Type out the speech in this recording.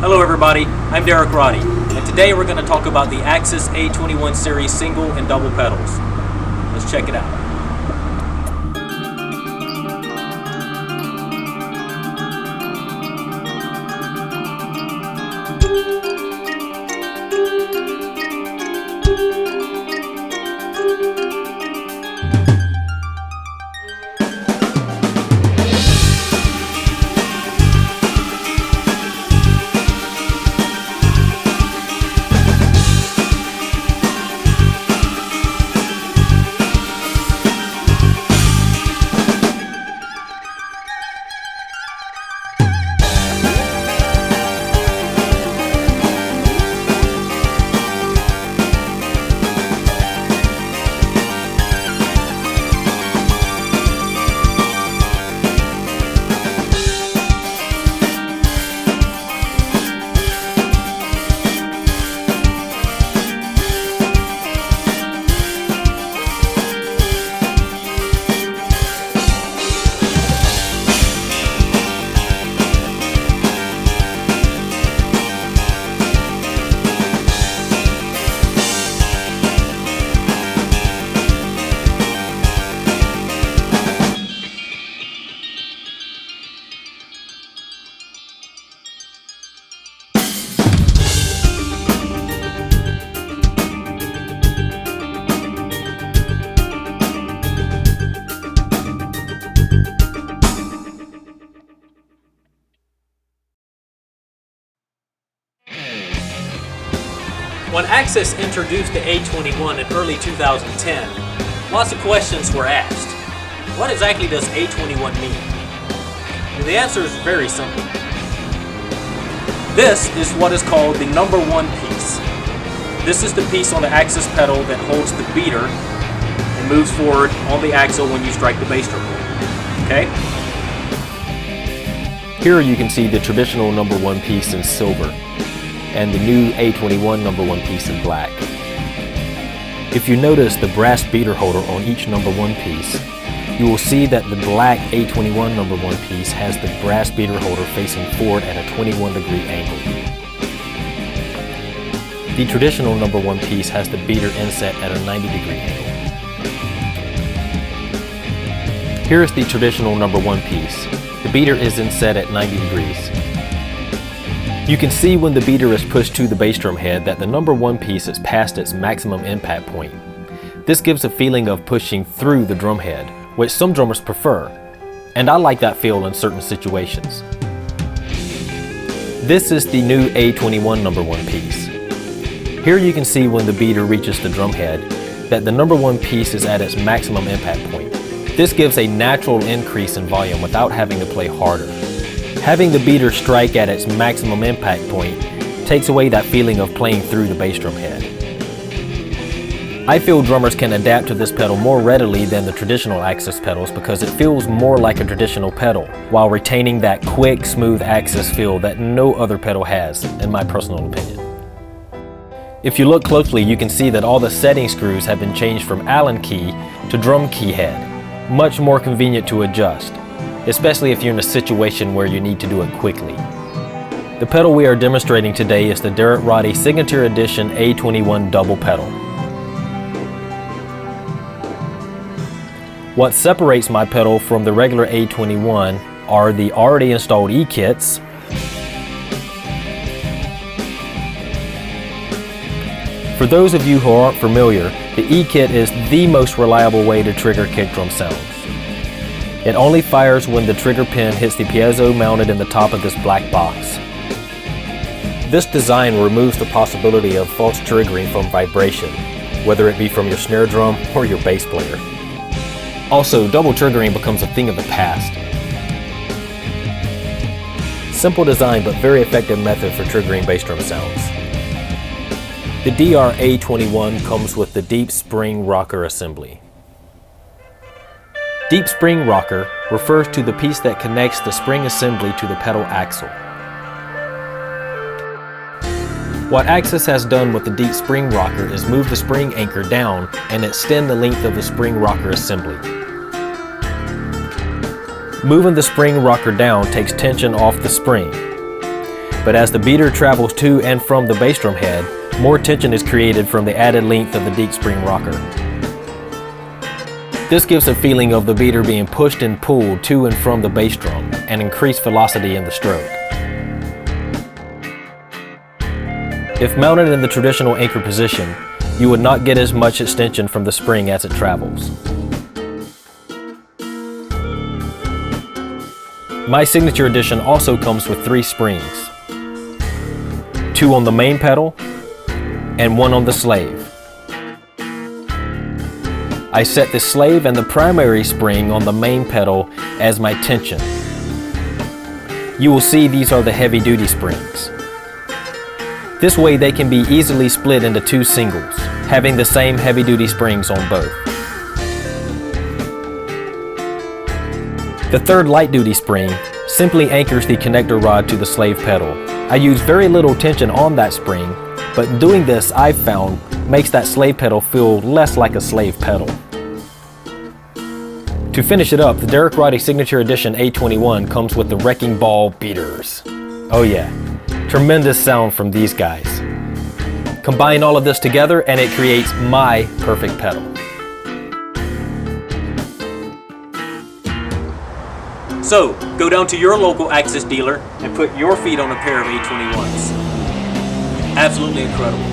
Hello everybody, I'm Derek Roddy, and today we're going to talk about the Axis A21 series single and double pedals. Let's check it out. When Axis introduced the A21 in early 2010, lots of questions were asked. What exactly does A21 mean? And the answer is very simple. This is what is called the number one piece. This is the piece on the Axis pedal that holds the beater and moves forward on the axle when you strike the bass drum. Okay? Here you can see the traditional number one piece in silver and the new A21 number one piece in black. If you notice the brass beater holder on each number one piece, you will see that the black A21 number one piece has the brass beater holder facing forward at a 21-degree angle. The traditional number one piece has the beater inset at a 90-degree angle. Here is the traditional number one piece. The beater is inset at 90 degrees. You can see when the beater is pushed to the bass drum head that the number one piece is past its maximum impact point. This gives a feeling of pushing through the drum head, which some drummers prefer, and I like that feel in certain situations. This is the new A21 number one piece. Here you can see when the beater reaches the drum head that the number one piece is at its maximum impact point. This gives a natural increase in volume without having to play harder. Having the beater strike at its maximum impact point takes away that feeling of playing through the bass drum head. I feel drummers can adapt to this pedal more readily than the traditional Axis pedals because it feels more like a traditional pedal while retaining that quick, smooth Axis feel that no other pedal has, in my personal opinion. If you look closely, you can see that all the setting screws have been changed from Allen key to drum key head, much more convenient to adjust, especially if you're in a situation where you need to do it quickly. The pedal we are demonstrating today is the Derek Roddy Signature Edition A21 double pedal. What separates my pedal from the regular A21 are the already installed E-kits, for those of you who aren't familiar, the E-kit is the most reliable way to trigger kick drum sounds. It only fires when the trigger pin hits the piezo mounted in the top of this black box. This design removes the possibility of false triggering from vibration, whether it be from your snare drum or your bass player. Also, double triggering becomes a thing of the past. Simple design but very effective method for triggering bass drum sounds. The DR-A21 comes with the deep spring rocker assembly. Deep spring rocker refers to the piece that connects the spring assembly to the pedal axle. What Axis has done with the deep spring rocker is move the spring anchor down and extend the length of the spring rocker assembly. Moving the spring rocker down takes tension off the spring. but as the beater travels to and from the bass drum head, more tension is created from the added length of the deep spring rocker. This gives a feeling of the beater being pushed and pulled to and from the bass drum and increased velocity in the stroke. If mounted in the traditional anchor position, you would not get as much extension from the spring as it travels. My signature edition also comes with 3 springs, 2 on the main pedal and 1 on the slave. I set the slave and the primary spring on the main pedal as my tension. You will see these are the heavy-duty springs. This way they can be easily split into 2 singles, having the same heavy-duty springs on both. The third light-duty spring simply anchors the connector rod to the slave pedal. I use very little tension on that spring, but doing this I've found makes that slave pedal feel less like a slave pedal. To finish it up, the Derek Roddy Signature Edition A21 comes with the Wrecking Ball beaters. Oh yeah, tremendous sound from these guys. Combine all of this together and it creates my perfect pedal. So, go down to your local Axis dealer and put your feet on a pair of A21s. Absolutely incredible.